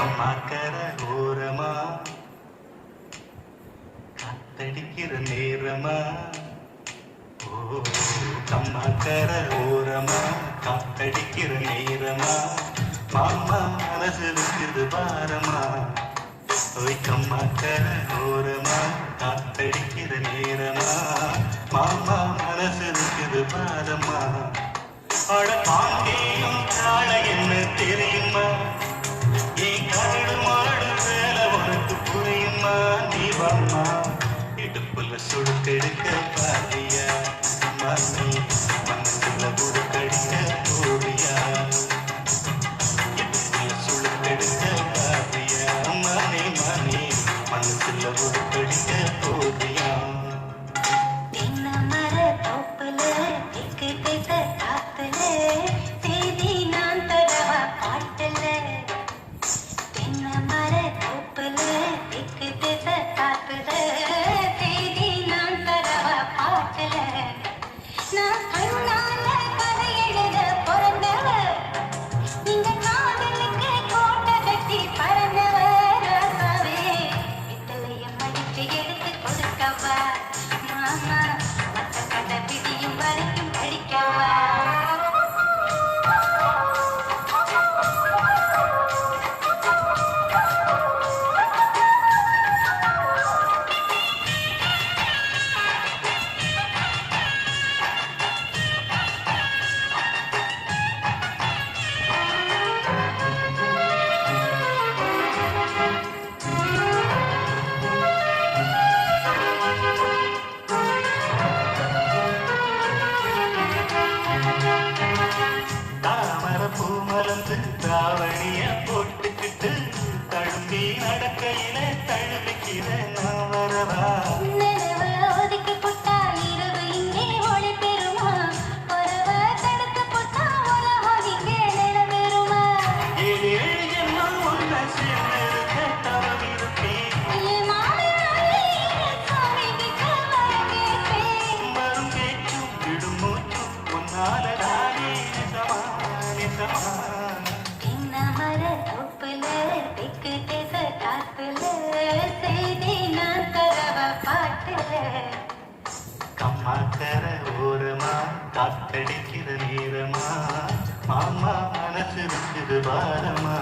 அம்மாக்கர ஓரமா காத்தடிக்கிற நேரமா, ஓ கம்மாக்கர ஓரமா காத்தடிக்கிற நேரமா, மாமா மனசு இருக்குது பாரமா. ஓய் கம்மாக்கர ஓரமா காத்தடிக்கிற நேரமா, மாமா மனசு இருக்குது பாரமா. அட பாங்கேயும் கால என்ன தெரியுமா, நீ கரடு மாடு வேலை உனக்கு புரியுமா. நீ வாமா இடுப்புல சுடுக்கெடுக்க பாதியா, மனி மனசுல உடுக்கடிக்க போவியா. இடுப்புல சுடுக்கெடுக்க பாதியா, மனி மனி மனசுல உடுக்கடிக்க போவியா. தாவணிய போட்டுக்கிட்டு தழும்பி நடக்கையில தழுவிக்கிற நான் வரவா. ஒதுக்கி போட்டா இரவு இங்கே ஒளி பெறுமா, பரவ தடுத்து போட்டா உலகம் இங்கே நிலவெறுமா. ஏழு ஜென்மம் ஒன்ன சேர்ந்திருக்க தவம் இருப்பேன், வரும் பேச்சும் விடும் மூச்சும் உன்னால தானே நிசமா நிசமா. கம்மாக்கர ஓரமா காத்தடிக்கிற நேரமா, மாமா மனசு இருக்குது பாரமா.